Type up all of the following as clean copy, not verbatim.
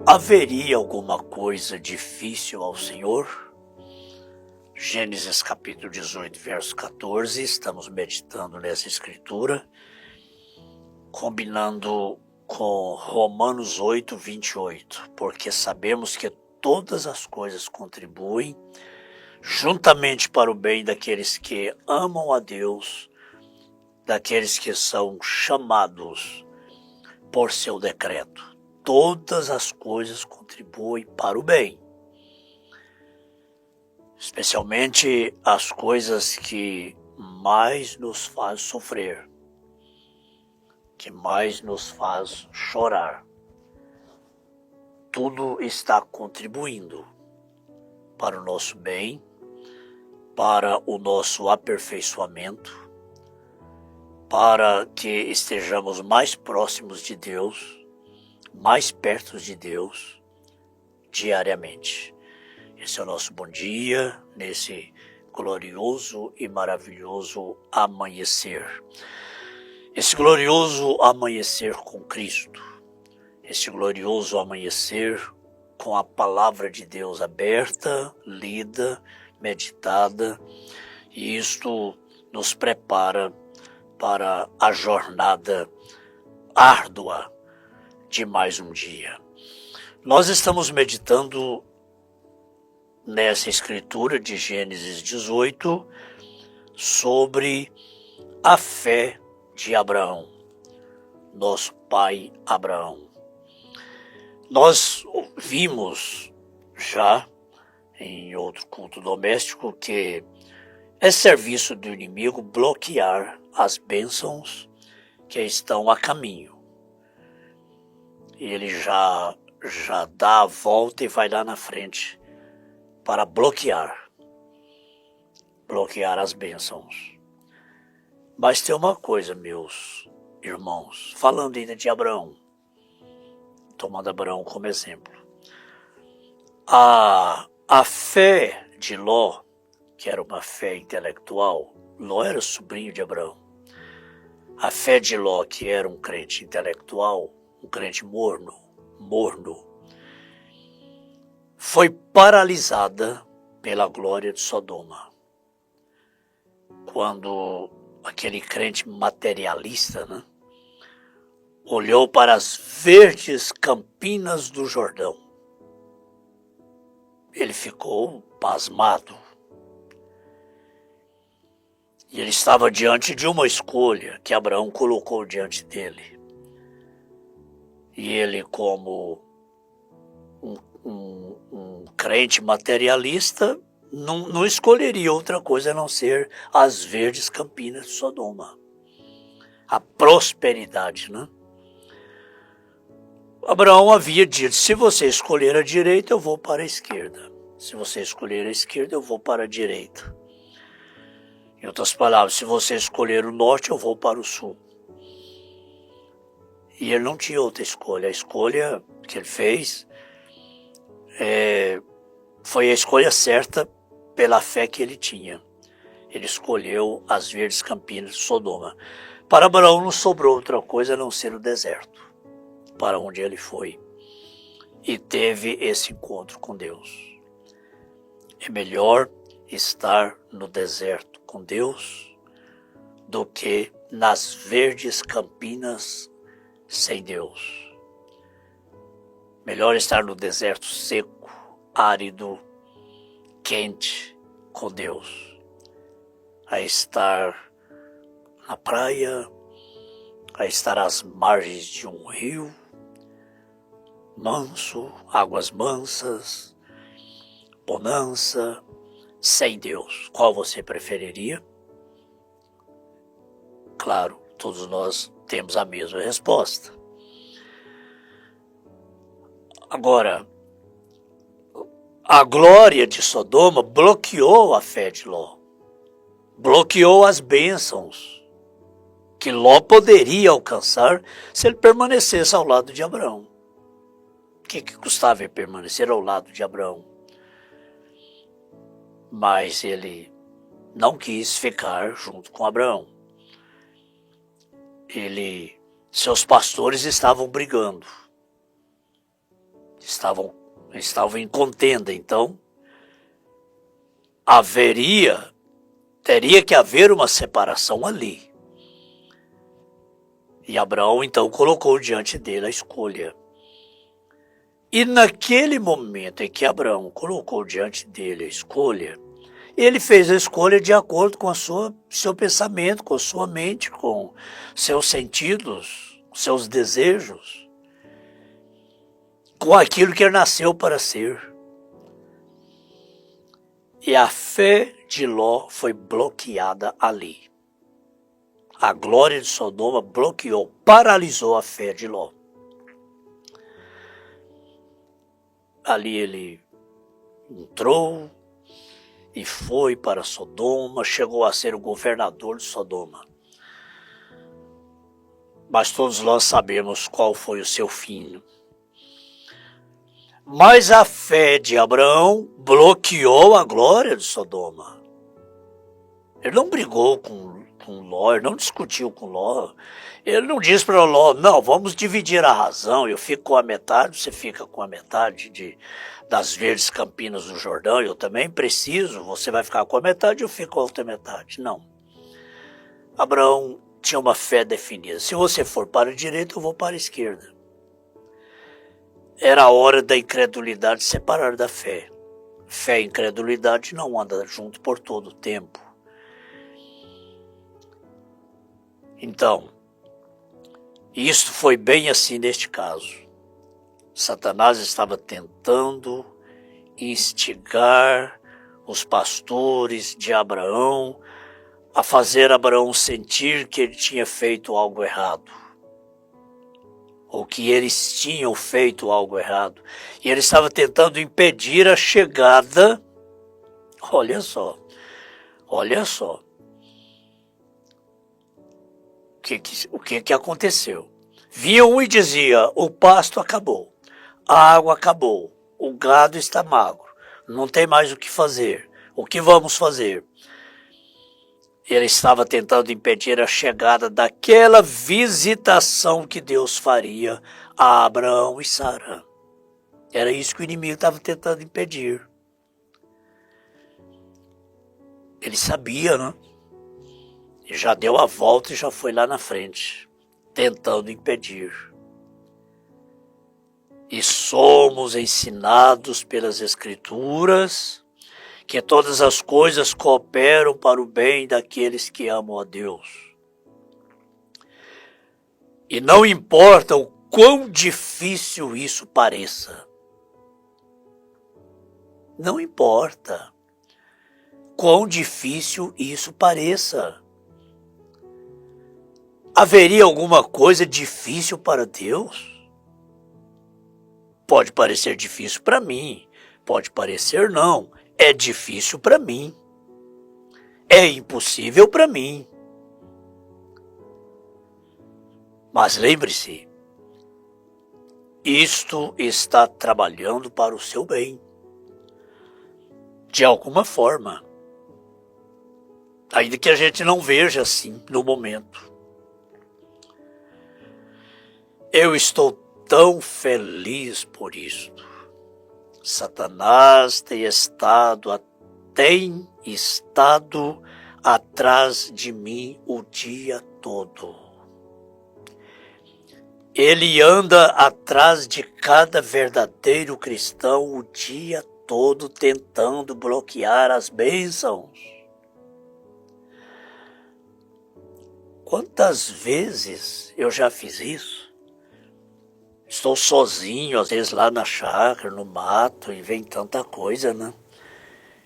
Haveria alguma coisa difícil ao Senhor? Gênesis capítulo 18, verso 14, estamos meditando nessa escritura, combinando com Romanos 8, 28, porque sabemos que todas as coisas contribuem juntamente para o bem daqueles que amam a Deus, daqueles que são chamados por seu decreto. Todas as coisas contribuem para o bem. Especialmente as coisas que mais nos faz sofrer, que mais nos faz chorar. Tudo está contribuindo para o nosso bem, para o nosso aperfeiçoamento, para que estejamos mais próximos de Deus, mais perto de Deus, diariamente. Esse é o nosso bom dia, nesse glorioso e maravilhoso amanhecer. Esse glorioso amanhecer com Cristo. Esse glorioso amanhecer com a palavra de Deus aberta, lida, meditada. E isto nos prepara para a jornada árdua de mais um dia. Nós estamos meditando nessa escritura de Gênesis 18 sobre a fé de Abraão, nosso pai Abraão. Nós vimos já em outro culto doméstico que é serviço do inimigo bloquear as bênçãos que estão a caminho. E ele já dá a volta e vai lá na frente para bloquear as bênçãos. Mas tem uma coisa, meus irmãos, falando ainda de Abraão, tomando Abraão como exemplo. A fé de Ló, que era uma fé intelectual, Ló era sobrinho de Abraão. A fé de Ló, que era um crente intelectual, um crente morno, foi paralisada pela glória de Sodoma. Quando aquele crente materialista, olhou para as verdes campinas do Jordão, ele ficou pasmado. E ele estava diante de uma escolha que Abraão colocou diante dele. E ele, como um crente materialista, não escolheria outra coisa a não ser as verdes campinas de Sodoma. A prosperidade, Abraão havia dito, se você escolher a direita, eu vou para a esquerda. Se você escolher a esquerda, eu vou para a direita. Em outras palavras, se você escolher o norte, eu vou para o sul. E ele não tinha outra escolha. A escolha que ele fez foi a escolha certa pela fé que ele tinha. Ele escolheu as verdes campinas de Sodoma. Para Abraão não sobrou outra coisa a não ser o deserto, para onde ele foi e teve esse encontro com Deus. É melhor estar no deserto com Deus do que nas verdes campinas sem Deus. Melhor estar no deserto seco, árido, quente com Deus, a estar na praia, a estar às margens de um rio manso, águas mansas, bonança, sem Deus. Qual você preferiria? Claro, todos nós temos a mesma resposta. Agora, a glória de Sodoma bloqueou a fé de Ló, bloqueou as bênçãos que Ló poderia alcançar se ele permanecesse ao lado de Abraão. O que custava ele permanecer ao lado de Abraão? Mas ele não quis ficar junto com Abraão. Seus pastores estavam brigando. estavam em contenda, então teria que haver uma separação ali. E Abraão então colocou diante dele a escolha. E naquele momento em que Abraão colocou diante dele a escolha, ele fez a escolha de acordo com seu pensamento, com a sua mente, com seus sentidos, seus desejos, com aquilo que ele nasceu para ser. E a fé de Ló foi bloqueada ali. A glória de Sodoma bloqueou, paralisou a fé de Ló. Ali ele entrou e foi para Sodoma, chegou a ser o governador de Sodoma. Mas todos nós sabemos qual foi o seu fim. Mas a fé de Abraão bloqueou a glória de Sodoma. Ele não brigou com Ló, ele não discutiu com Ló. Ele não disse para Ló, não, vamos dividir a razão, eu fico com a metade, você fica com a metade das verdes campinas do Jordão, eu também preciso, você vai ficar com a metade, eu fico com a outra metade. Não. Abraão tinha uma fé definida. Se você for para a direita, eu vou para a esquerda. Era a hora da incredulidade separar da fé. Fé e incredulidade não andam junto por todo o tempo. Então, isto foi bem assim neste caso. Satanás estava tentando instigar os pastores de Abraão a fazer Abraão sentir que ele tinha feito algo errado, ou que eles tinham feito algo errado. E ele estava tentando impedir a chegada. Olha só. O que aconteceu? Vinha um e dizia, o pasto acabou, a água acabou, o gado está magro, não tem mais o que fazer, o que vamos fazer? Ele estava tentando impedir a chegada daquela visitação que Deus faria a Abraão e Sara. Era isso que o inimigo estava tentando impedir. Ele sabia, né? E já deu a volta e já foi lá na frente, tentando impedir. E somos ensinados pelas Escrituras que todas as coisas cooperam para o bem daqueles que amam a Deus. E não importa o quão difícil isso pareça. Não importa quão difícil isso pareça. Haveria alguma coisa difícil para Deus? Pode parecer difícil para mim, pode parecer não. É difícil para mim. É impossível para mim. Mas lembre-se, isto está trabalhando para o seu bem. De alguma forma. Ainda que a gente não veja assim no momento. Eu estou tão feliz por isto. Satanás tem estado atrás de mim o dia todo. Ele anda atrás de cada verdadeiro cristão o dia todo, tentando bloquear as bênçãos. Quantas vezes eu já fiz isso? Estou sozinho, às vezes lá na chácara, no mato, e vem tanta coisa, né?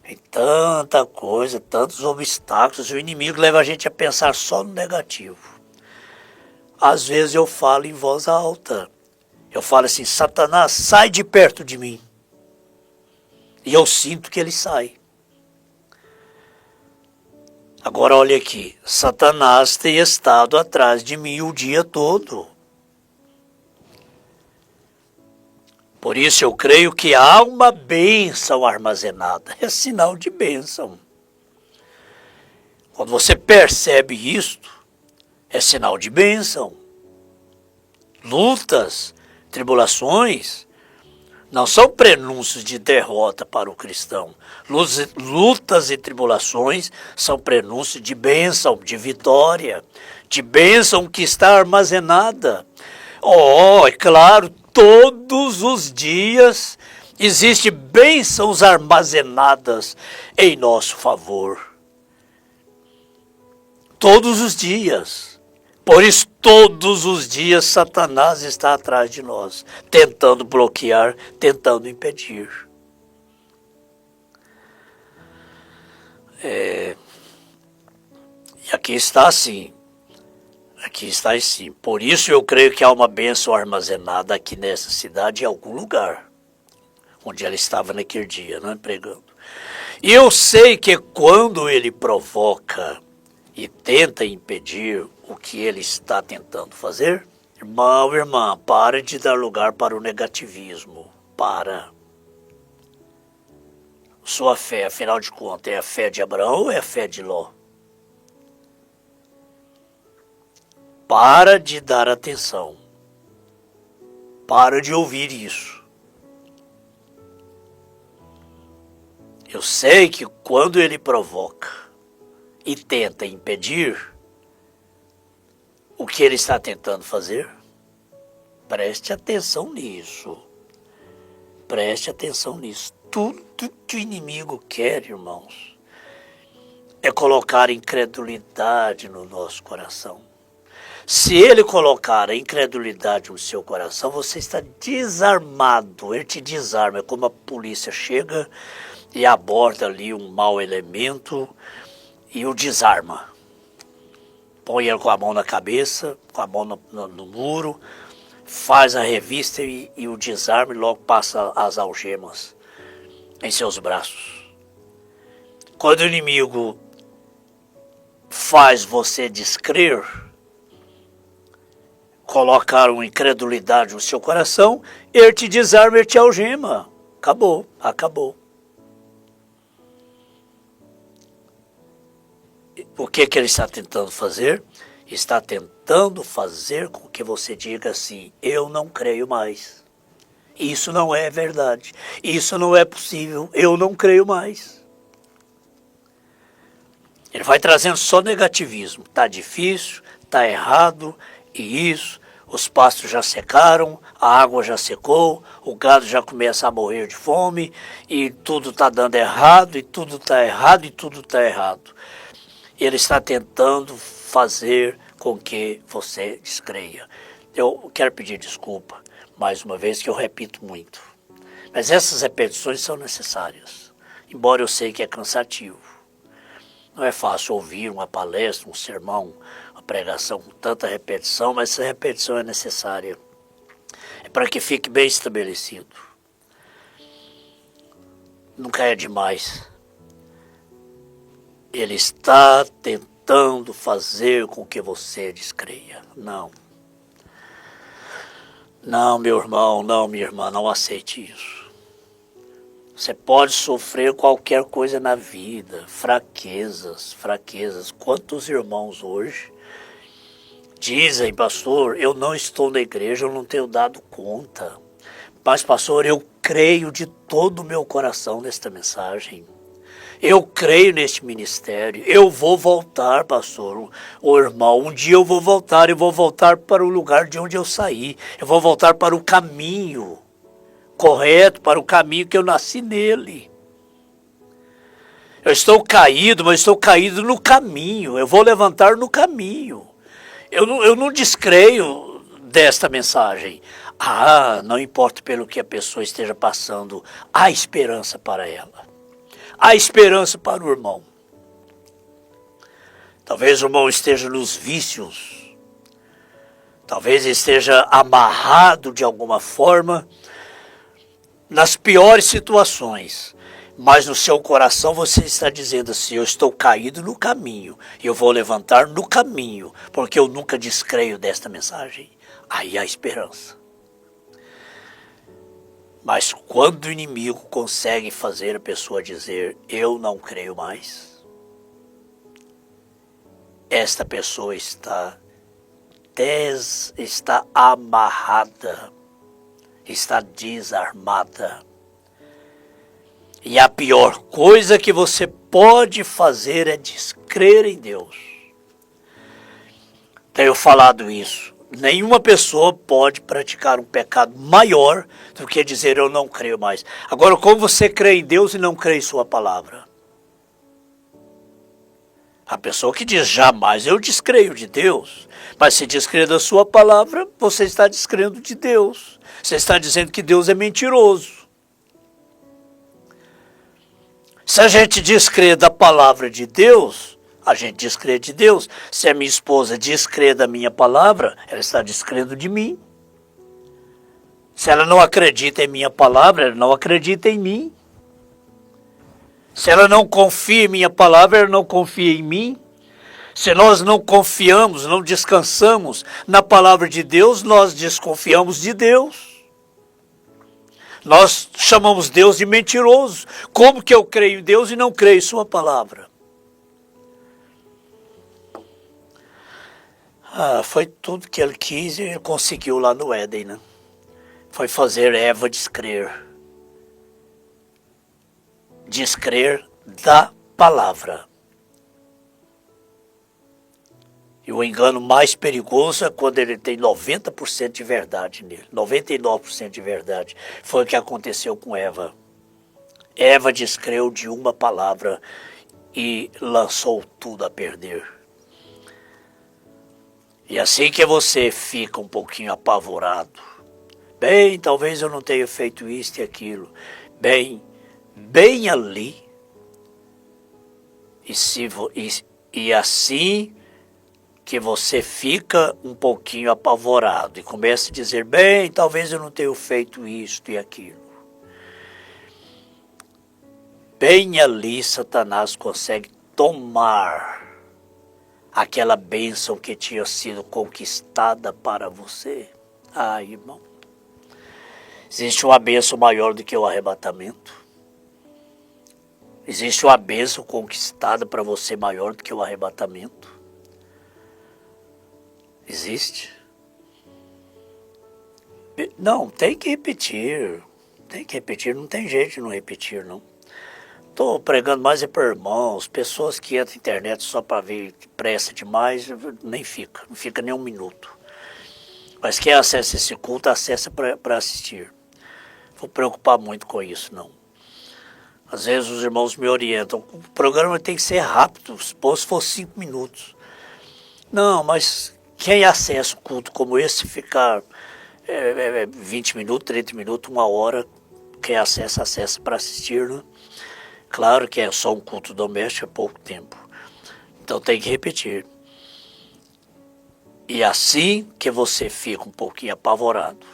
Vem tanta coisa, tantos obstáculos, e o inimigo leva a gente a pensar só no negativo. Às vezes eu falo em voz alta. Eu falo assim, Satanás, sai de perto de mim. E eu sinto que ele sai. Agora olha aqui, Satanás tem estado atrás de mim o dia todo. Por isso eu creio que há uma bênção armazenada. É sinal de bênção. Quando você percebe isto, é sinal de bênção. Lutas, tribulações, Não são prenúncios de derrota para o cristão. Lutas e tribulações são prenúncios de bênção, de vitória, de bênção que está armazenada. Oh, é claro, todos os dias existem bênçãos armazenadas em nosso favor. Todos os dias. Por isso, todos os dias, Satanás está atrás de nós, tentando bloquear, tentando impedir. E aqui está assim. Aqui está assim. Por isso eu creio que há uma bênção armazenada aqui nessa cidade, em algum lugar, onde ela estava naquele dia, não é, pregando. E eu sei que quando ele provoca e tenta impedir o que ele está tentando fazer, irmão, irmã, para de dar lugar para o negativismo. Para. Sua fé, afinal de contas, é a fé de Abraão ou é a fé de Ló? Para de dar atenção. Para de ouvir isso. Eu sei que quando ele provoca e tenta impedir o que ele está tentando fazer, preste atenção nisso. Preste atenção nisso. Tudo que o inimigo quer, irmãos, é colocar incredulidade no nosso coração. Se ele colocar a incredulidade no seu coração, você está desarmado. Ele te desarma. É como a polícia chega e aborda ali um mau elemento e o desarma. Põe ele com a mão na cabeça, com a mão no muro, faz a revista e o desarma e logo passa as algemas em seus braços. Quando o inimigo faz você descrer, colocar uma incredulidade no seu coração, ele te desarma, ele te algema. Acabou, acabou. O que ele está tentando fazer? Está tentando fazer com que você diga assim, eu não creio mais. Isso não é verdade. Isso não é possível. Eu não creio mais. Ele vai trazendo só negativismo. Está difícil, está errado, e isso, os pastos já secaram, a água já secou, o gado já começa a morrer de fome, e tudo está dando errado, e tudo está errado, e tudo está errado. Ele está tentando fazer com que você descreia. Eu quero pedir desculpa, mais uma vez, que eu repito muito. Mas essas repetições são necessárias, embora eu sei que é cansativo. Não é fácil ouvir uma palestra, um sermão, uma pregação com tanta repetição, mas essa repetição é necessária. É para que fique bem estabelecido. Nunca é demais. Ele está tentando fazer com que você descreia. Não. Não, meu irmão, não, minha irmã, não aceite isso. Você pode sofrer qualquer coisa na vida, fraquezas. Quantos irmãos hoje dizem, pastor, eu não estou na igreja, eu não tenho dado conta. Mas, pastor, eu creio de todo o meu coração nesta mensagem. Eu creio neste ministério, eu vou voltar, pastor, ô irmão, um dia eu vou voltar para o lugar de onde eu saí, eu vou voltar para o caminho correto, para o caminho que eu nasci nele. Eu estou caído, mas estou caído no caminho, eu vou levantar no caminho. Eu não descreio desta mensagem. Não importa pelo que a pessoa esteja passando, há esperança para ela. Há esperança para o irmão. Talvez o irmão esteja nos vícios. Talvez esteja amarrado de alguma forma nas piores situações. Mas no seu coração você está dizendo assim, eu estou caído no caminho. E eu vou levantar no caminho. Porque eu nunca descreio desta mensagem. Aí há esperança. Mas quando o inimigo consegue fazer a pessoa dizer, eu não creio mais, esta pessoa está amarrada está desarmada. E a pior coisa que você pode fazer é descrer em Deus. Tenho falado isso. Nenhuma pessoa pode praticar um pecado maior do que dizer eu não creio mais. Agora, como você crê em Deus e não crê em sua palavra? A pessoa que diz jamais eu descreio de Deus, mas se descrer da sua palavra, você está descrendo de Deus. Você está dizendo que Deus é mentiroso. Se a gente descrer da palavra de Deus, a gente descrê de Deus. Se a minha esposa descrer da minha palavra, ela está descrendo de mim. Se ela não acredita em minha palavra, ela não acredita em mim. Se ela não confia em minha palavra, ela não confia em mim. Se nós não confiamos, não descansamos na palavra de Deus, nós desconfiamos de Deus. Nós chamamos Deus de mentiroso. Como que eu creio em Deus e não creio em sua palavra? Foi tudo que ele quis e ele conseguiu lá no Éden, né? Foi fazer Eva descrer. Descrer da palavra. E o engano mais perigoso é quando ele tem 90% de verdade nele. 99% de verdade. Foi o que aconteceu com Eva. Eva descreu de uma palavra e lançou tudo a perder. E assim que você fica um pouquinho apavorado. Bem, talvez eu não tenha feito isso e aquilo. Bem ali. E assim que você fica um pouquinho apavorado e começa a dizer, bem, talvez eu não tenha feito isto e aquilo. Bem ali, Satanás consegue tomar aquela bênção que tinha sido conquistada para você. Irmão, existe uma bênção maior do que o arrebatamento? Existe uma bênção conquistada para você maior do que o arrebatamento? Existe? Não, tem que repetir. Tem que repetir, não tem jeito de não repetir, não. Estou pregando mais para irmãos, pessoas que entram na internet só para ver que pressa demais, nem fica, não fica nem um minuto. Mas quem acessa esse culto, acessa para assistir. Não vou preocupar muito com isso, não. Às vezes os irmãos me orientam, o programa tem que ser rápido, se for 5 minutos. Não, mas quem acessa um culto como esse, ficar 20 minutos, 30 minutos, 1 hora, quem acessa para assistir, né? Claro que é só um culto doméstico, é pouco tempo. Então tem que repetir. E assim que você fica um pouquinho apavorado.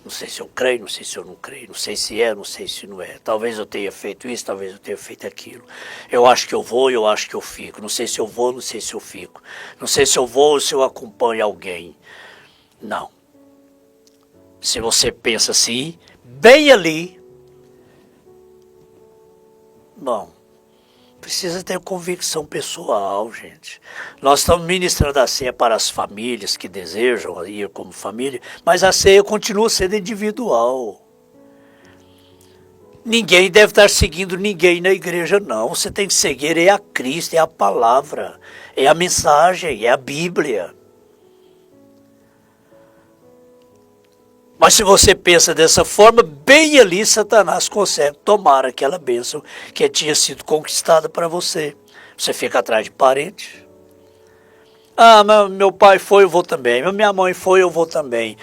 Não sei se eu creio, não sei se eu não creio, não sei se é, não sei se não é. Talvez eu tenha feito isso, talvez eu tenha feito aquilo. Eu acho que eu vou, eu acho que eu fico. Não sei se eu vou, não sei se eu fico. Não sei se eu vou ou se eu acompanho alguém. Não. Se você pensa assim, bem ali, bom, precisa ter convicção pessoal, gente. Nós estamos ministrando a ceia para as famílias que desejam ir como família, mas a ceia continua sendo individual. Ninguém deve estar seguindo ninguém na igreja, não. Você tem que seguir é a Cristo, é a palavra, é a mensagem, é a Bíblia. Mas se você pensa dessa forma, bem ali Satanás consegue tomar aquela bênção que tinha sido conquistada para você. Você fica atrás de parente. Meu pai foi, eu vou também. Minha mãe foi, eu vou também.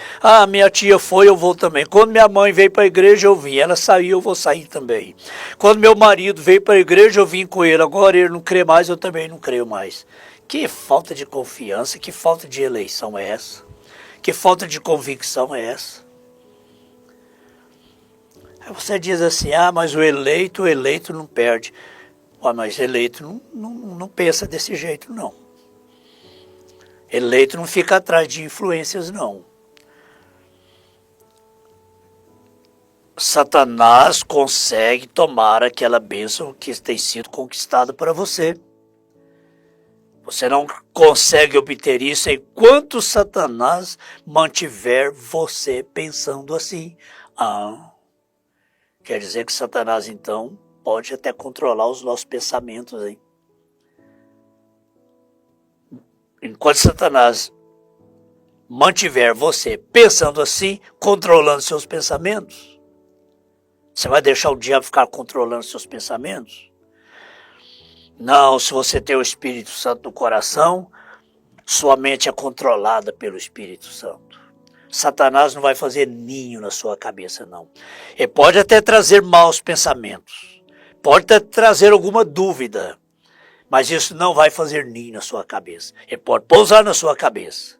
Minha tia foi, eu vou também. Quando minha mãe veio para a igreja, eu vim. Ela saiu, eu vou sair também. Quando meu marido veio para a igreja, eu vim com ele. Agora ele não crê mais, eu também não creio mais. Que falta de confiança, que falta de eleição é essa? Que falta de convicção é essa? Aí você diz assim, mas o eleito não perde. Mas eleito não pensa desse jeito, não. Eleito não fica atrás de influências, não. Satanás consegue tomar aquela bênção que tem sido conquistada para você. Você não consegue obter isso enquanto Satanás mantiver você pensando assim. Quer dizer que Satanás, então, pode até controlar os nossos pensamentos, hein? Enquanto Satanás mantiver você pensando assim, controlando seus pensamentos, você vai deixar o diabo ficar controlando seus pensamentos? Não, se você tem o Espírito Santo no coração, sua mente é controlada pelo Espírito Santo. Satanás não vai fazer ninho na sua cabeça, não. Ele pode até trazer maus pensamentos, pode até trazer alguma dúvida, mas isso não vai fazer ninho na sua cabeça. Ele pode pousar na sua cabeça.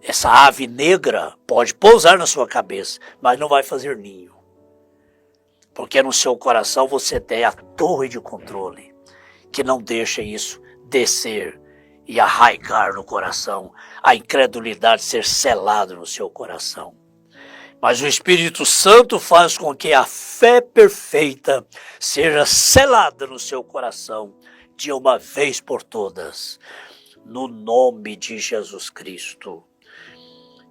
Essa ave negra pode pousar na sua cabeça, mas não vai fazer ninho. Porque no seu coração você tem a torre de controle, que não deixa isso descer e arraigar no coração, a incredulidade ser selada no seu coração. Mas o Espírito Santo faz com que a fé perfeita seja selada no seu coração de uma vez por todas, no nome de Jesus Cristo.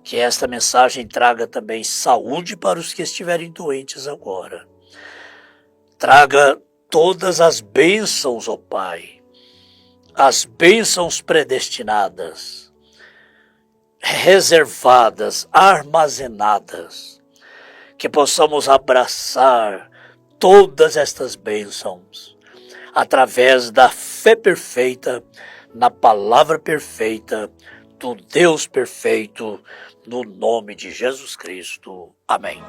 Que esta mensagem traga também saúde para os que estiverem doentes agora. Traga todas as bênçãos, ó Pai, as bênçãos predestinadas, reservadas, armazenadas, que possamos abraçar todas estas bênçãos através da fé perfeita, na palavra perfeita, do Deus perfeito, no nome de Jesus Cristo. Amém.